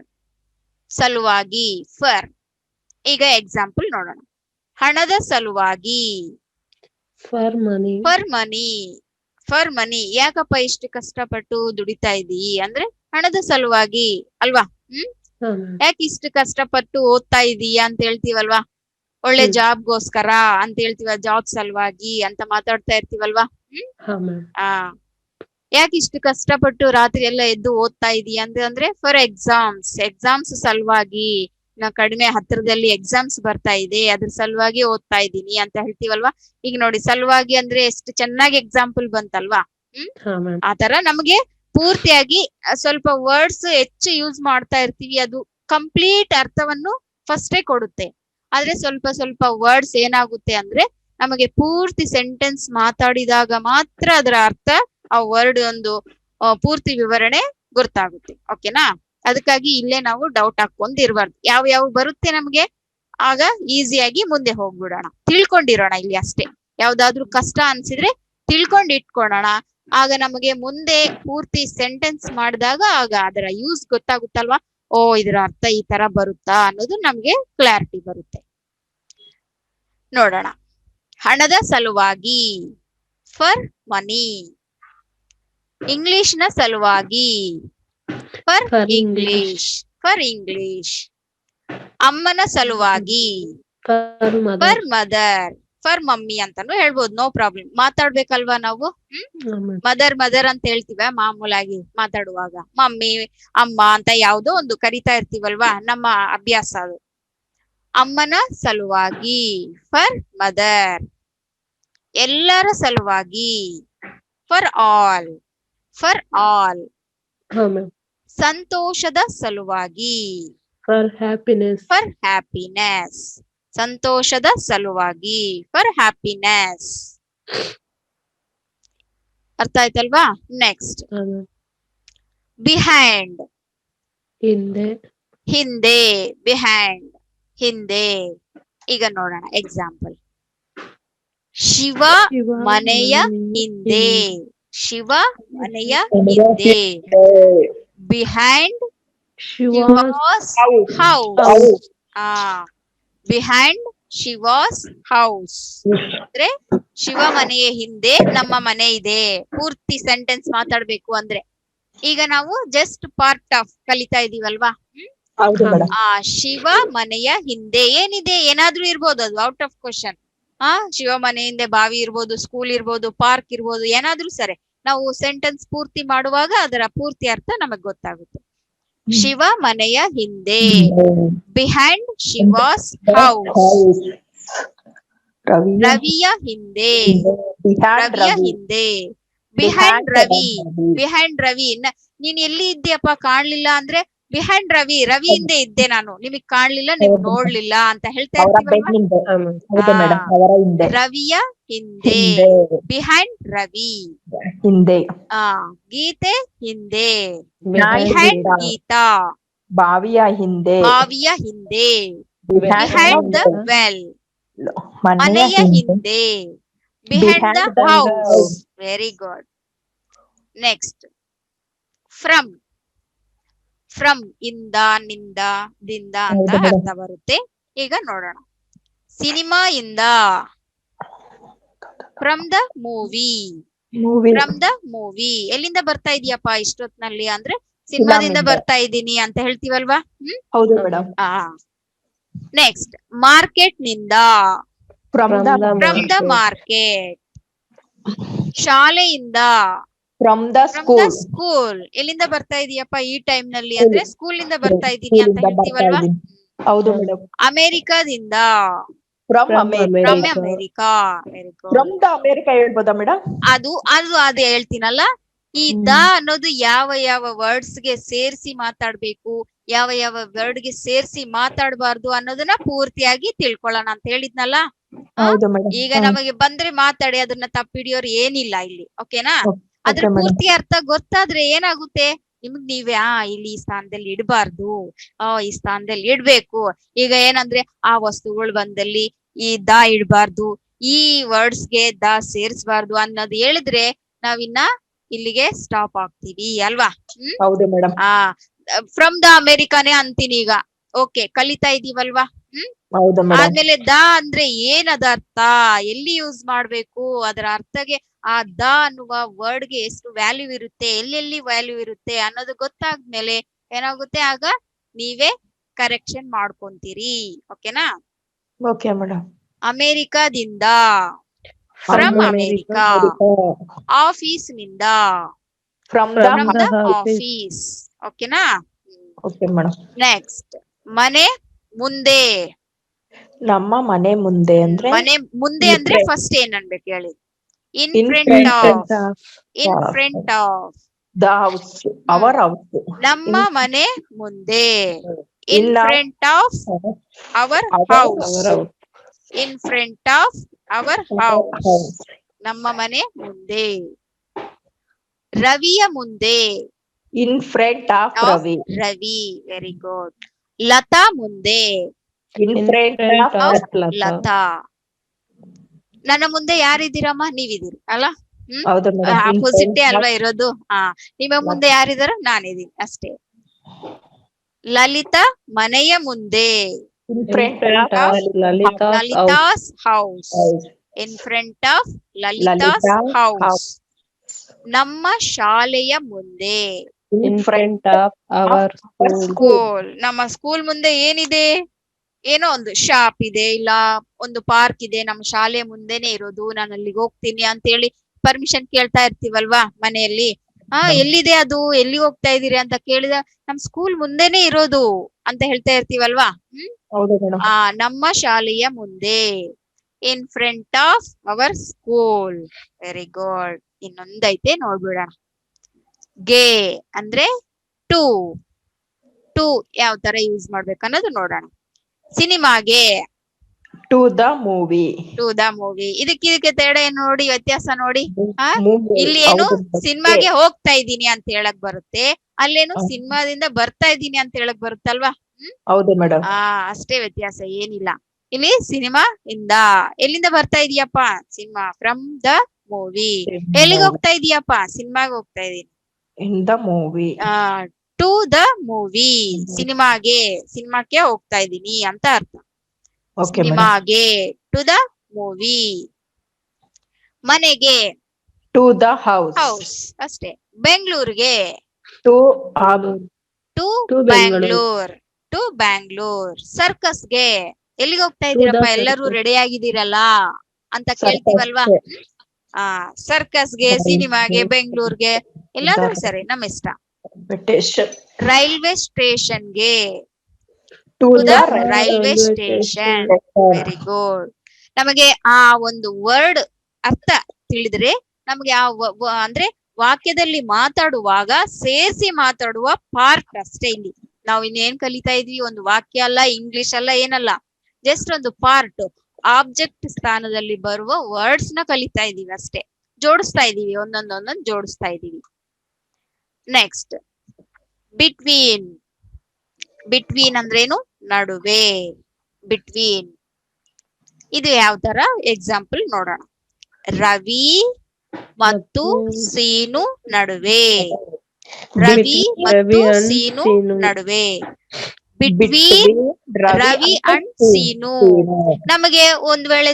ಸಲುವಾಗಿ, ಫರ್. ಈಗ ಎಕ್ಸಾಂಪಲ್ ನೋಡೋಣ. ಹಣದ ಸಲುವಾಗಿ, ಫರ್ ಮನಿ, ಫರ್ ಮನಿ, ಫರ್ ಮನಿ. ಯಾಕಪ್ಪ ಇಷ್ಟು ಕಷ್ಟಪಟ್ಟು ದುಡಿತಾ ಇದೀವಿ ಅಂದ್ರೆ ಹಣದ ಸಲುವಾಗಿ ಅಲ್ವಾ? ಯಾಕೆ ಇಷ್ಟು ಕಷ್ಟಪಟ್ಟು ಓದ್ತಾ ಇದೀಯಾ ಅಂತ ಹೇಳ್ತೀವಲ್ವಾ? ಒಳ್ಳೆ ಜಾಬ್ಗೋಸ್ಕರ ಅಂತ ಹೇಳ್ತೀವ, ಜಾಬ್ ಸಲುವಾಗಿ ಅಂತ ಮಾತಾಡ್ತಾ ಇರ್ತೀವಲ್ವಾ? ಯಾಕೆ ಇಷ್ಟು ಕಷ್ಟಪಟ್ಟು ರಾತ್ರಿ ಎಲ್ಲ ಎದ್ದು ಓದ್ತಾ ಇದೀಯಾ ಅಂದ್ರೆ ಫಾರ್ ಎಕ್ಸಾಮ್ಸ್, ಎಕ್ಸಾಮ್ಸ್ ಸಲುವಾಗಿ. ಕಡಿಮೆ ಹತ್ತಿರದಲ್ಲಿ ಎಕ್ಸಾಮ್ಸ್ ಬರ್ತಾ ಇದೆ, ಅದ್ರ ಸಲುವಾಗಿ ಓದ್ತಾ ಇದ್ದೀನಿ ಅಂತ ಹೇಳ್ತೀವಲ್ವಾ? ಈಗ ನೋಡಿ, ಸಲುವಾಗಿ ಅಂದ್ರೆ ಎಷ್ಟು ಚೆನ್ನಾಗಿ ಎಕ್ಸಾಂಪಲ್ ಬಂತಲ್ವಾ? ಆತರ ನಮಗೆ ಪೂರ್ತಿಯಾಗಿ ಸ್ವಲ್ಪ ವರ್ಡ್ಸ್ ಹೆಚ್ಚು ಯೂಸ್ ಮಾಡ್ತಾ ಇರ್ತೀವಿ, ಅದು ಕಂಪ್ಲೀಟ್ ಅರ್ಥವನ್ನು ಫಸ್ಟೇ ಕೊಡುತ್ತೆ. ಆದ್ರೆ ಸ್ವಲ್ಪ ಸ್ವಲ್ಪ ವರ್ಡ್ಸ್ ಏನಾಗುತ್ತೆ ಅಂದ್ರೆ ನಮಗೆ ಪೂರ್ತಿ ಸೆಂಟೆನ್ಸ್ ಮಾತಾಡಿದಾಗ ಮಾತ್ರ ಅದರ ಅರ್ಥ, ಆ ವರ್ಡ್ ಒಂದು ಪೂರ್ತಿ ವಿವರಣೆ ಗೊತ್ತಾಗುತ್ತೆ. ಓಕೆನಾ? ಅದಕ್ಕಾಗಿ ಇಲ್ಲೇ ನಾವು ಡೌಟ್ ಹಾಕೊಂಡ್ ಇರಬಾರ್ದು. ಯಾವ ಯಾವ ಬರುತ್ತೆ ನಮ್ಗೆ, ಆಗ ಈಸಿಯಾಗಿ ಮುಂದೆ ಹೋಗ್ಬಿಡೋಣ, ತಿಳ್ಕೊಂಡಿರೋಣ ಇಲ್ಲಿ ಅಷ್ಟೇ. ಯಾವ್ದಾದ್ರು ಕಷ್ಟ ಅನ್ಸಿದ್ರೆ ತಿಳ್ಕೊಂಡ್ ಇಟ್ಕೊಳ್ಳೋಣ, ಆಗ ನಮಗೆ ಮುಂದೆ ಪೂರ್ತಿ ಸೆಂಟೆನ್ಸ್ ಮಾಡಿದಾಗ ಆಗ ಅದರ ಯೂಸ್ ಗೊತ್ತಾಗುತ್ತಲ್ವಾ? ಓ, ಇದರ ಅರ್ಥ ಈ ತರ ಬರುತ್ತಾ ಅನ್ನೋದು ನಮ್ಗೆ ಕ್ಲಾರಿಟಿ ಬರುತ್ತೆ. ನೋಡೋಣ. ಹಣದ ಸಲುವಾಗಿ, ಫರ್ ಮನಿ. ಇಂಗ್ಲಿಷ್ ನ ಸಲುವಾಗಿ, ಫರ್ ಇಂಗ್ಲಿಷ್, ಫರ್ ಇಂಗ್ಲಿಷ್. ಅಮ್ಮನ ಸಲುವಾಗಿ, ಫರ್ ಮದರ್, ಫರ್ ಮಮ್ಮಿ ಅಂತಾನು ಹೇಳ್ಬೋದು, ನೋ ಪ್ರಾಬ್ಲಮ್. ಮಾತಾಡ್ಬೇಕಲ್ವಾ ನಾವು? ಮದರ್ ಮದರ್ ಅಂತ ಹೇಳ್ತೀವ ಮಾಮೂಲಾಗಿ ಮಾತಾಡುವಾಗ. ಮಮ್ಮಿ, ಅಮ್ಮ ಅಂತ ಯಾವ್ದೋ ಒಂದು ಕರಿತಾ ಇರ್ತೀವಲ್ವಾ, ನಮ್ಮ ಅಭ್ಯಾಸ ಅದು. ಅಮ್ಮನ ಸಲುವಾಗಿ, ಫರ್ ಮದರ್. ಎಲ್ಲರ ಸಲುವಾಗಿ, ಫರ್ ಆಲ್, ಫರ್ ಆಲ್. ಸಂತೋಷದ ಸಲುವಾಗಿ, ಫರ್ ಹ್ಯಾಪಿನೆಸ್, ಫರ್ ಹ್ಯಾಪಿನೆಸ್. ಸಂತೋಷದ ಸಲುವಾಗಿ, ಫರ್ ಹ್ಯಾಪಿನೆಸ್. ಅರ್ಥ ಆಯ್ತಲ್ವಾ? ನೆಕ್ಸ್ಟ್, ಬಿಹೈಂಡ್, ಹಿಂದೆ, ಹಿಂದೆ, ಬಿಹೈಂಡ್, ಹಿಂದೆ. ಈಗ ನೋಡೋಣ ಎಕ್ಸಾಂಪಲ್. ಶಿವ ಮನೆಯ ಹಿಂದೆ, ಶಿವ ಮನೆಯ ಹಿಂದೆ. Behind She She was was House. house. house. Behind she was house. ಅಂದ್ರೆ ಶಿವ ಮನೆಯ ಹಿಂದೆ ನಮ್ಮ ಮನೆ ಇದೆ. ಪೂರ್ತಿ ಸೆಂಟೆನ್ಸ್ ಮಾತಾಡ್ಬೇಕು ಅಂದ್ರೆ ಈಗ ನಾವು ಜಸ್ಟ್ ಪಾರ್ಟ್ ಆಫ್ ಕಲಿತಾ ಇದೀವಲ್ವಾ. ಹೌದು ಮೇಡಮ್. ಶಿವ ಮನೆಯ ಹಿಂದೆ ಏನಿದೆ, ಏನಾದ್ರೂ ಇರ್ಬೋದು, ಅದು ಔಟ್ ಆಫ್ ಕ್ವಶನ್. ಶಿವ ಮನೆ ಹಿಂದೆ ಬಾವಿ ಇರ್ಬೋದು, ಸ್ಕೂಲ್ ಇರ್ಬೋದು, ಪಾರ್ಕ್ ಇರ್ಬೋದು, ಏನಾದ್ರೂ ಸರಿ. ನಾವು ಸೆಂಟೆನ್ಸ್ ಪೂರ್ತಿ ಮಾಡುವಾಗ ಅದರ ಪೂರ್ತಿ ಅರ್ಥ ನಮಗ್ ಗೊತ್ತಾಗುತ್ತೆ. ಶಿವ ಮನೆಯ ಹಿಂದೆ. Behind Shiva's house. ರವಿಯ ಹಿಂದೆ. ರವಿಯ ಹಿಂದೆ. ಬಿಹೈಂಡ್ ರವಿ. ಬಿಹೈಂಡ್ ರವಿ. ನೀನ್ ಎಲ್ಲಿ ಇದ್ದೀಯಪ್ಪ ಕಾಣ್ಲಿಲ್ಲ ಅಂದ್ರೆ ಬಿಹೈಂಡ್ ರವಿ, ರವಿ ಹಿಂದೆ ಇದ್ದೆ ನಾನು, ನಿಮಗ್ ಕಾಣ್ಲಿಲ್ಲ, ನೀವು ನೋಡ್ಲಿಲ್ಲ ಅಂತ ಹೇಳ್ತಾ ಇರ್ತೀವಲ್ವಾ. ರವಿಯ ಹಿಂದೆ. ಬಿಹೈಂಡ್ ರವಿ. ಹಿಂದೆ. ಗೀತೆ ಹಿಂದೆ. Behind ಬಿಹೈಂಡ್ ಗೀತಾ. ಬಾವಿಯ ಹಿಂದೆ. ಬಾವಿಯ ಹಿಂದೆ. Behind the well. ಮನೆಯ ಹಿಂದೆ. Behind the house. Very good. Next from. From ಇಂದ, ನಿಂದ, ದಿಂದ ಅಂತ ಅರ್ಥ ಬರುತ್ತೆ. ಈಗ ನೋಡೋಣ. ಸಿನಿಮಾ ಇಂದ. From the movie. From the movie. ಎಲ್ಲಿಂದ ಬರ್ತಾ ಇದೀಯಪ್ಪ ಇಷ್ಟೊತ್ನಲ್ಲಿ ಅಂದ್ರೆ ಸಿನಿಮಾದಿಂದ ಬರ್ತಾ ಇದ್ದೀನಿ ಅಂತ ಹೇಳ್ತೀವಲ್ವಾ. ಹೌದು ಮೇಡಮ್. ನೆಕ್ಸ್ಟ್ ಮಾರ್ಕೆಟ್ ನಿಂದ. From the market. ಶಾಲೆಯಿಂದ. From the school. ಎಲ್ಲಿಂದ ಬರ್ತಾ ಇದೀಯಪ್ಪ ಈ ಟೈಮ್ ನಲ್ಲಿ ಅಂದ್ರೆ ಸ್ಕೂಲ್ ಇಂದ ಬರ್ತಾ ಇದ್ದೀನಿ ಅಂತ ಹೇಳ್ತೀವಲ್ವಾ. ಹೌದು ಮೇಡಮ್. ಅಮೆರಿಕಾದಿಂದ. From America. Very good. From the America ಹೇಳ್ಬೋದಾ ಮೇಡಮ್? ಅದೇ ಹೇಳ್ತೀನಲ್ಲ. ಈ ದ ಅನ್ನೋದು ಯಾವ ಯಾವ ವರ್ಡ್ಸ್ ಗೆ ಸೇರಿಸಿ ಮಾತಾಡ್ಬೇಕು, ಯಾವ ಯಾವ ವರ್ಡ್ ಗೆ ಸೇರಿಸಿ ಮಾತಾಡಬಾರ್ದು ಅನ್ನೋದನ್ನ ಪೂರ್ತಿಯಾಗಿ ತಿಳ್ಕೊಳ್ಳೋಣ ಅಂತ ಹೇಳಿದ್ನಲ್ಲ. ಈಗ ನಮಗೆ ಬಂದ್ರೆ ಮಾತಾಡಿ, ಅದನ್ನ ತಪ್ಪಿಡಿಯೋರು ಏನಿಲ್ಲ ಇಲ್ಲಿ. ಓಕೆನಾ? ಅದ್ರ ಪೂರ್ತಿ ಅರ್ಥ ಗೊತ್ತಾದ್ರೆ ಏನಾಗುತ್ತೆ ನಿಮ್ಗ್ ನೀವೇ ಇಲ್ಲಿ ಈ ಸ್ಥಾನದಲ್ಲಿ ಇಡಬಾರ್ದು, ಈ ಸ್ಥಾನದಲ್ಲಿ ಇಡ್ಬೇಕು. ಈಗ ಏನಂದ್ರೆ ಆ ವಸ್ತುಗಳು ಬಂದಲ್ಲಿ ಈ ದ ಇಡ್ಬಾರ್ದು, ಈ ವರ್ಡ್ಸ್ ಗೆ ದ ಸೇರಿಸಬಾರ್ದು ಅನ್ನೋದು ಹೇಳಿದ್ರೆ ನಾವಿನ್ನ ಇಲ್ಲಿಗೆ ಸ್ಟಾಪ್ ಆಗ್ತೀವಿ ಅಲ್ವಾ. ಹೌದು ಮೇಡಮ್. ಫ್ರಮ್ ದ ಅಮೆರಿಕಾನೇ ಅಂತೀನಿ ಈಗ. ಓಕೆ, ಕಲಿತಾ ಇದೀವಲ್ವಾ. ಆದ್ಮೇಲೆ ದ ಅಂದ್ರೆ ಏನದ ಅರ್ಥ, ಎಲ್ಲಿ ಯೂಸ್ ಮಾಡ್ಬೇಕು, ಅದರ ಅರ್ಥಗೆ ಆ ದ ಅನ್ನುವ ವರ್ಡ್ ಗೆ ಎಷ್ಟು ವ್ಯಾಲ್ಯೂ ಇರುತ್ತೆ, ಎಲ್ಲೆಲ್ಲಿ ವ್ಯಾಲ್ಯೂ ಇರುತ್ತೆ ಅನ್ನೋದು ಗೊತ್ತಾದ್ಮೇಲೆ ಏನಾಗುತ್ತೆ, ಆಗ ನೀವೇ ಕರೆಕ್ಷನ್ ಮಾಡ್ಕೊಂತೀರಿ. ಓಕೆನಾ? Okay madam. ಅಮೆರಿಕಾದಿಂದ. From America. ಆಫೀಸ್ ನಿಂದ. From the office. ಓಕೆನಾ? Okay madam. ನೆಕ್ಸ್ಟ್ ಮನೆ ಮುಂದೆ. ನಮ್ಮ ಮನೆ ಮುಂದೆ ಅಂದ್ರೆ ಮನೆ ಮುಂದೆ ಅಂದ್ರೆ ಫಸ್ಟ್ ಏನ್ ಅನ್ಬೇಕು ಹೇಳಿ? In front of. In front of the house. Our house. ನಮ್ಮ ಮನೆ ಮುಂದೆ. In front of our house. In front of our house. ನಮ್ಮ ಮನೆ ಮುಂದೆ. ರವಿಯ ಮುಂದೆ. In front of Ravi. Ravi. Very good. Latha ಮುಂದೆ. In front of Latha. ನನ್ನ ಮುಂದೆ ಯಾರಿದ್ದೀರಮ್ಮ? ನೀವಿದ್ದೀರಿ ಅಲ್ಲ. ಆಪೋಸಿಟ್ ಅಲ್ವಾ ಇರೋದು. ನಿಮ್ಮ ಮುಂದೆ ಯಾರಿದಾರ? ನಾನಿದ್ದೀನಿ ಅಷ್ಟೇ. ಲಲಿತಾ ಮನೆಯ ಮುಂದೆ. Lalitha's house. In front of Lalitha's house. ನಮ್ಮ ಶಾಲೆಯ ಮುಂದೆ. In front of our school. ನಮ್ಮ ಸ್ಕೂಲ್ ಮುಂದೆ ಏನಿದೆ? ಏನೋ ಒಂದು ಶಾಪ್ ಇದೆ, ಇಲ್ಲ ಒಂದು ಪಾರ್ಕ್ ಇದೆ, ನಮ್ಮ ಶಾಲೆ ಮುಂದೆನೆ ಇರೋದು, ನಾನು ಅಲ್ಲಿಗೆ ಹೋಗ್ತೀನಿ ಅಂತ ಹೇಳಿ ಪರ್ಮಿಷನ್ ಕೇಳ್ತಾ ಇರ್ತೀವಲ್ವಾ ಮನೆಯಲ್ಲಿ. ಎಲ್ಲಿದೆ ಅದು, ಎಲ್ಲಿ ಹೋಗ್ತಾ ಇದೀರಿ ಅಂತ ಕೇಳಿದ ನಮ್ ಸ್ಕೂಲ್ ಮುಂದೆನೆ ಇರೋದು ಅಂತ ಹೇಳ್ತಾ ಇರ್ತೀವಲ್ವಾ. ನಮ್ಮ ಶಾಲೆಯ ಮುಂದೆ. In front of our school. Very good. ಇನ್ನೊಂದೈತೆ ನೋಡ್ಬಿಡೋಣ. ಗೆ ಅಂದ್ರೆ ಟು. ಟು ಯಾವ ತರ ಯೂಸ್ ಮಾಡ್ಬೇಕು ಅನ್ನೋದು ನೋಡೋಣ. ಸಿನಿಮಾಗೆ. To the movie. To the movie. ಇದಕ್ಕೆ ತೇಡ ಏನ್ ನೋಡಿ, ವ್ಯತ್ಯಾಸ ನೋಡಿ. ಇಲ್ಲಿ ಏನು ಸಿನಿಮಾಗೆ ಹೋಗ್ತಾ ಇದ್ದೀನಿ ಅಂತ ಹೇಳಕ್ ಬರುತ್ತೆ, ಅಲ್ಲೇನು ಸಿನಿಮಾದಿಂದ ಬರ್ತಾ ಇದ್ದೀನಿ ಅಂತ ಹೇಳಕ್ ಬರುತ್ತಲ್ವಾ. ಹೌದು ಮೇಡಮ್. ಅಷ್ಟೇ ವ್ಯತ್ಯಾಸ, ಏನಿಲ್ಲ. ಇಲ್ಲಿ ಸಿನಿಮಾ ಇಂದ. ಎಲ್ಲಿಂದ ಬರ್ತಾ ಇದೀಯಪ್ಪ? ಸಿನಿಮಾ. From the movie. ಎಲ್ಲಿಗೆ ಹೋಗ್ತಾ ಇದೀಯಪ್ಪ? ಸಿನಿಮಾಗೆ ಹೋಗ್ತಾ ಇದೀನಿ. In the movie. To the movie, ಸಿನಿಮಾಕ್ಕೆ ಹೋಗ್ತಾ ಇದ್ದೀನಿ ಅಂತ ಅರ್ಥ. Okay madam. ಸಿನಿಮಾಗೆ, ಟು ದ ಮೂವಿ. ಮನೆಗೆ, ಟು ದ ಹೌಸ್. ಹೌಸ್ ಅಷ್ಟೇ. ಬೆಂಗಳೂರಿಗೆ, to to To Bangalore, to Bangalore. ಸರ್ಕಸ್ಗೆ, ಎಲ್ಲಿಗೆ ಹೋಗ್ತಾ ಇದ್ದೀರಪ್ಪ, the ಎಲ್ಲರೂ circus. ರೆಡಿ ಆಗಿದ್ದೀರಲ್ಲ ಅಂತ ಕೇಳ್ತೀವಲ್ವಾ. ಸರ್ಕಸ್ಗೆ, ಸಿನಿಮಾಗೆ, ಬೆಂಗಳೂರ್ಗೆ, ಎಲ್ಲಾದ್ರೂ ಸರಿ, ನಮ್ಮ ಇಷ್ಟ. ರೈಲ್ವೆ ಸ್ಟೇಷನ್ಗೆ, to to the the railway station. Very good. ನಮಗೆ ಆ ಒಂದು ವರ್ಡ್ ಅರ್ಥ ತಿಳಿದ್ರೆ ನಮಗೆ ಅಂದ್ರೆ ವಾಕ್ಯದಲ್ಲಿ ಮಾತಾಡುವಾಗ ಸೇರಿಸಿ ಮಾತಾಡುವ ಪಾರ್ಟ್ ಅಷ್ಟೇ. ಇಲ್ಲಿ ನಾವು ಇನ್ನೇನ್ ಕಲಿತಾ ಇದ್ವಿ, ಒಂದು ವಾಕ್ಯ ಅಲ್ಲ, ಇಂಗ್ಲಿಷ್ ಅಲ್ಲ, ಏನಲ್ಲ, ಜಸ್ಟ್ ಒಂದು ಪಾರ್ಟ್, ಆಬ್ಜೆಕ್ಟ್ ಸ್ಥಾನದಲ್ಲಿ ಬರುವ ವರ್ಡ್ಸ್ ನ ಕಲಿತಾ ಇದೀವಿ ಅಷ್ಟೇ. ಜೋಡಿಸ್ತಾ ಇದೀವಿ, ಒಂದೊಂದೊಂದೊಂದ್ ಜೋಡಿಸ್ತಾ ಇದೀವಿ. Next, between. ಬಿಟ್ವೀನ್ ಅಂದ್ರೇನು? ನಡುವೆ. ಬಿಟ್ವೀನ್ ಇದು ಯಾವ ತರ ಎಕ್ಸಾಂಪಲ್ ನೋಡೋಣ. ರವಿ ಮತ್ತು ಸೀನು ನಡುವೆ. ರವಿ ಮತ್ತು ಸೀನು ನಡುವೆ. ಬಿಟ್ವೀನ್ ರವಿ ಅಂಡ್ ಸೀನು. ನಮಗೆ ಒಂದ್ ವೇಳೆ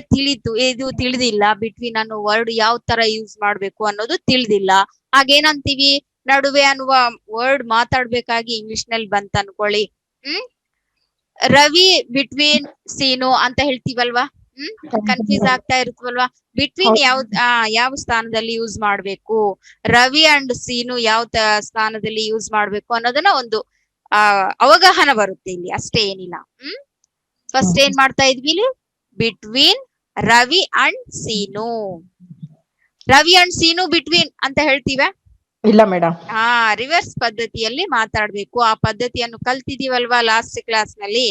ಇದು ತಿಳಿದಿಲ್ಲ, ಬಿಟ್ವೀನ್ ಅನ್ನೋ ವರ್ಡ್ ಯಾವ ತರ ಯೂಸ್ ಮಾಡ್ಬೇಕು ಅನ್ನೋದು ತಿಳಿದಿಲ್ಲ, ಹಾಗೇನಂತೀವಿ, ನಡುವೆ ಅನ್ನುವ ವರ್ಡ್ ಮಾತಾಡ್ಬೇಕಾಗಿ ಇಂಗ್ಲಿಷ್ ನಲ್ಲಿ ಬಂತ ಅನ್ಕೊಳ್ಳಿ, ರವಿ ಬಿಟ್ವೀನ್ ಸೀನು ಅಂತ ಹೇಳ್ತೀವಲ್ವಾ. ಕನ್ಫ್ಯೂಸ್ ಆಗ್ತಾ ಇರುತ್ತಲ್ವಾ, ಬಿಟ್ವೀನ್ ಯಾವ ಸ್ಥಾನದಲ್ಲಿ ಯೂಸ್ ಮಾಡ್ಬೇಕು, ರವಿ ಅಂಡ್ ಸೀನು ಯಾವ ಸ್ಥಾನದಲ್ಲಿ ಯೂಸ್ ಮಾಡ್ಬೇಕು ಅನ್ನೋದನ್ನ ಒಂದು ಅವಗಾಹನ ಬರುತ್ತೆ ಇಲ್ಲಿ, ಅಷ್ಟೇ, ಏನಿಲ್ಲ. ಫಸ್ಟ್ ಏನ್ ಮಾಡ್ತಾ ಇದ್ವಿ ಇಲ್ಲಿ, between Ravi and scene. Ravi and scene between ಅಂತ ಹೇಳ್ತೀವ? ಇಲ್ಲ ಮೇಡಮ್. ರಿವರ್ಸ್ ಪದ್ಧತಿಯಲ್ಲಿ ಮಾತಾಡ್ಬೇಕು. ಆ ಪದ್ಧತಿಯನ್ನು ಕಲ್ತಿದೀವಲ್ವಾ ಲಾಸ್ಟ್ ಕ್ಲಾಸ್ ನಲ್ಲಿ.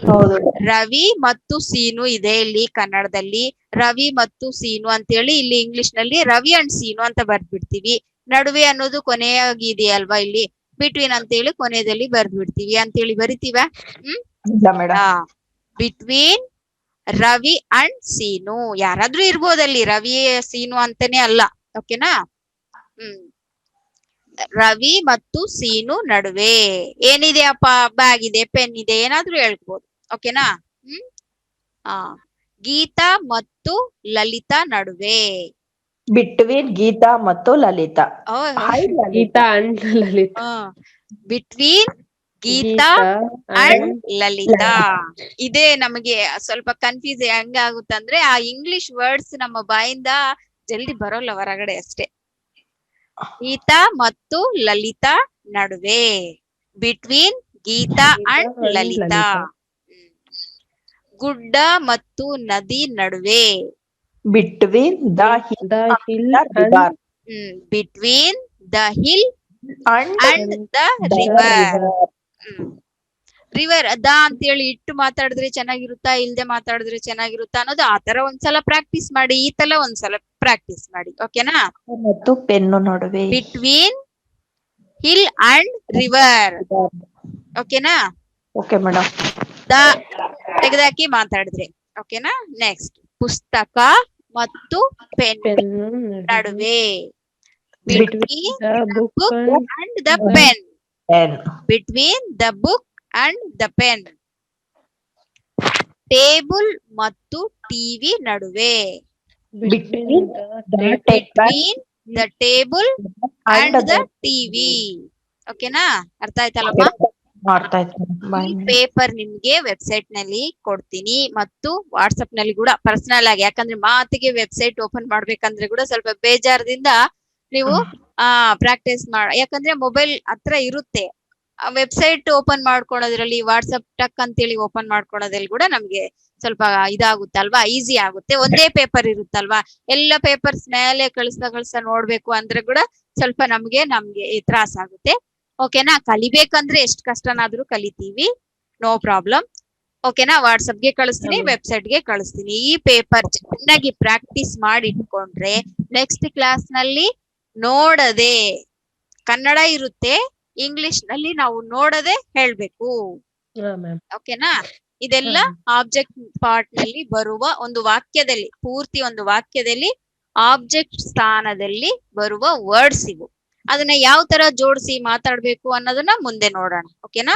ಹೌದು. ರವಿ ಮತ್ತು ಸೀನು ಇದೆ ಇಲ್ಲಿ ಕನ್ನಡದಲ್ಲಿ, ರವಿ ಮತ್ತು ಸೀನು ಅಂತ ಹೇಳಿ, ಇಲ್ಲಿ ಇಂಗ್ಲಿಷ್ ನಲ್ಲಿ ರವಿ ಅಂಡ್ ಸೀನು ಅಂತ ಬರ್ದ್ಬಿಡ್ತೀವಿ. ನಡುವೆ ಅನ್ನೋದು ಕೊನೆಯಾಗಿದೆಯಲ್ವಾ, ಇಲ್ಲಿ ಬಿಟ್ವೀನ್ ಅಂತ ಹೇಳಿ ಕೊನೆಯಲ್ಲಿ ಬರ್ದ್ಬಿಡ್ತೀವಿ ಅಂತ ಹೇಳಿ ಬರಿತೀವ. ಇಲ್ಲ ಮೇಡಮ್. ಬಿಟ್ವೀನ್ ರವಿ ಅಂಡ್ ಸೀನು, ಯಾರಾದ್ರೂ ಇರ್ಬೋದಲ್ಲಿ, ರವಿ ಸೀನು ಅಂತಾನೆ ಅಲ್ಲ, ಓಕೆನಾ. ರವಿ ಮತ್ತು ಸೀನು ನಡುವೆ ಏನಿದೆ ಅಪ್ಪ, ಬ್ಯಾಗ್ ಇದೆ, ಪೆನ್ ಇದೆ, ಏನಾದ್ರೂ ಹೇಳ್ಬೋದು, ಓಕೆನಾ. ಗೀತಾ ಮತ್ತು ಲಲಿತಾ ನಡುವೆ. ಬಿಟ್ವೀನ್ ಗೀತಾ ಮತ್ತು Lalita. Geeta and Lalita. Between Geeta and Lalita. ಇದೇ ನಮಗೆ ಸ್ವಲ್ಪ ಕನ್ಫ್ಯೂಸ್ ಹೆಂಗಾಗುತ್ತಂದ್ರೆ, ಆ ಇಂಗ್ಲಿಷ್ ವರ್ಡ್ಸ್ ನಮ್ಮ ಬಾಯಿಂದ ಜಲ್ದಿ ಬರೋಲ್ಲ ಹೊರಗಡೆ ಅಷ್ಟೇ. ಗೀತಾ ಮತ್ತು ಲಲಿತಾ ನಡುವೆ. Between Geeta and Lalita. ಗುಡ್ಡ ಮತ್ತು ನದಿ ನಡುವೆ. Between the hill between the hill and the river. River the ಅಂತ ಹೇಳಿ ಇಟ್ಟು ಮಾತಾಡಿದ್ರೆ ಚೆನ್ನಾಗಿರುತ್ತಾ, ಇಲ್ದೆ ಮಾತಾಡಿದ್ರೆ ಚೆನ್ನಾಗಿರುತ್ತಾ ಅನ್ನೋದು ಆತರ ಒಂದ್ಸಲ ಪ್ರಾಕ್ಟೀಸ್ ಮಾಡಿ, ಈ ತರ ಒಂದ್ಸಲ ಪ್ರಾಕ್ಟೀಸ್ ಮಾಡಿ, ಓಕೆನಾ. ಮತ್ತು ಪೆನ್ನು ನಡುವೆ. ಬಿಟ್ವೀನ್ ಹಿಲ್ ಅಂಡ್ ರಿವರ್, ಓಕೆನಾ. Okay madam. ದ ತೆಗೆದಾಕಿ ಮಾತಾಡಿದ್ರೆ, ಓಕೆನಾ. ನೆಕ್ಸ್ಟ್, ಪುಸ್ತಕ ಮತ್ತು ಪೆನ್ ನಡುವೆ. Between the book and the pen. Between the book and the pen. Table ಮತ್ತು ಟಿವಿ ನಡುವೆ. Between the table and the TV, ಓಕೆನಾ. ಅರ್ಥ ಆಯ್ತಲ್ಲಮ್ಮ. ಪೇಪರ್ ನಿಮ್ಗೆ ವೆಬ್ಸೈಟ್ ನಲ್ಲಿ ಕೊಡ್ತೀನಿ, ಮತ್ತು ವಾಟ್ಸ್ಆಪ್ ನಲ್ಲಿ ಕೂಡ ಪರ್ಸನಲ್ ಆಗಿ, ಯಾಕಂದ್ರೆ ಮಾತಿಗೆ ವೆಬ್ಸೈಟ್ ಓಪನ್ ಮಾಡ್ಬೇಕಂದ್ರೆ ಕೂಡ ಸ್ವಲ್ಪ ಬೇಜಾರದಿಂದ ನೀವು ಪ್ರಾಕ್ಟೀಸ್ ಯಾಕಂದ್ರೆ ಮೊಬೈಲ್ ಹತ್ರ ಇರುತ್ತೆ, ವೆಬ್ಸೈಟ್ ಓಪನ್ ಮಾಡ್ಕೊಳೋದ್ರಲ್ಲಿ, ವಾಟ್ಸ್ಆಪ್ ಟಕ್ ಅಂತೇಳಿ ಓಪನ್ ಮಾಡ್ಕೊಳೋದ್ರಲ್ಲಿ ಕೂಡ ನಮ್ಗೆ ಸ್ವಲ್ಪ ಇದಾಗುತ್ತಲ್ವಾ, ಈಸಿ ಆಗುತ್ತೆ. ಒಂದೇ ಪೇಪರ್ ಇರುತ್ತಲ್ವಾ, ಎಲ್ಲ ಪೇಪರ್ಸ್ ಮೇಲೆ ಕಳಿಸ್ತಾ ನೋಡ್ಬೇಕು ಅಂದ್ರೆ ಕೂಡ ಸ್ವಲ್ಪ ನಮ್ಗೆ ತ್ರಾಸ ಆಗುತ್ತೆ, ಓಕೆನಾ. ಕಲಿಬೇಕಂದ್ರೆ ಎಷ್ಟು ಕಷ್ಟನಾದ್ರೂ ಕಲಿತೀವಿ, ನೋ ಪ್ರಾಬ್ಲಮ್, ಓಕೆನಾ. ವಾಟ್ಸಪ್ಗೆ ಕಳಿಸ್ತೀನಿ, ವೆಬ್ಸೈಟ್ ಗೆ ಕಳಿಸ್ತೀನಿ. ಈ ಪೇಪರ್ ಚೆನ್ನಾಗಿ ಪ್ರಾಕ್ಟೀಸ್ ಮಾಡಿ ಇಟ್ಕೊಂಡ್ರೆ ನೆಕ್ಸ್ಟ್ ಕ್ಲಾಸ್ ನಲ್ಲಿ ನೋಡದೆ, ಕನ್ನಡ ಇರುತ್ತೆ, ಇಂಗ್ಲಿಷ್ ನಲ್ಲಿ ನಾವು ನೋಡದೆ ಹೇಳ್ಬೇಕು, ಓಕೆನಾ. ಇದೆಲ್ಲ ಆಬ್ಜೆಕ್ಟ್ ಪಾರ್ಟ್ ನಲ್ಲಿ ಬರುವ ಒಂದು ವಾಕ್ಯದಲ್ಲಿ, ಪೂರ್ತಿ ಒಂದು ವಾಕ್ಯದಲ್ಲಿ ಆಬ್ಜೆಕ್ಟ್ ಸ್ಥಾನದಲ್ಲಿ ಬರುವ ವರ್ಡ್ಸ್ ಇವು. ಅದನ್ನ ಯಾವ ತರ ಜೋಡಿಸಿ ಮಾತಾಡ್ಬೇಕು ಅನ್ನೋದನ್ನ ಮುಂದೆ ನೋಡೋಣ. ಓಕೆನಾ?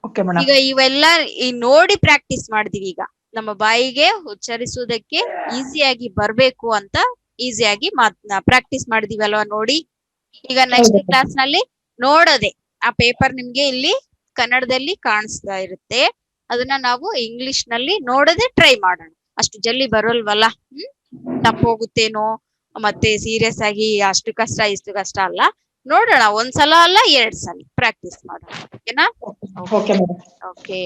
Okay madam. ಈಗ ಇವೆಲ್ಲ ಈ ನೋಡಿ ಪ್ರಾಕ್ಟೀಸ್ ಮಾಡಿದೀವಿ. ಈಗ ನಮ್ಮ ಬಾಯಿಗೆ ಉಚ್ಚರಿಸುವುದಕ್ಕೆ ಈಸಿಯಾಗಿ ಬರ್ಬೇಕು ಅಂತ ಈಸಿಯಾಗಿ ಪ್ರಾಕ್ಟೀಸ್ ಮಾಡಿದೀವಲ್ವಾ ನೋಡಿ. ಈಗ ನೆಕ್ಸ್ಟ್ ಹೌದು. ಕ್ಲಾಸ್ ನಲ್ಲಿ ನೋಡೋದೆ ಆ ಪೇಪರ್ ನಿಮ್ಗೆ ಇಲ್ಲಿ ಕನ್ನಡದಲ್ಲಿ ಕಾಣಿಸ್ತಾ ಇರುತ್ತೆ. ಅದನ್ನ ನಾವು ಇಂಗ್ಲಿಷ್ ನಲ್ಲಿ ನೋಡದೆ ಟ್ರೈ ಮಾಡೋಣ. ಅಷ್ಟು ಜಲ್ದಿ ಬರೋಲ್ವಲ್ಲ, ತಪ್ಪೋಗುತ್ತೇನೋ, ಮತ್ತೆ ಸೀರಿಯಸ್ ಆಗಿ ಅಷ್ಟು ಕಷ್ಟ ಇಷ್ಟು ಕಷ್ಟ ಅಲ್ಲ. ನೋಡೋಣ, ಒಂದ್ಸಲ ಅಲ್ಲ 2 ಸಲ ಪ್ರಾಕ್ಟೀಸ್ ಮಾಡೋಣ. ಓಕೆನಾ? Okay madam. ಓಕೆ.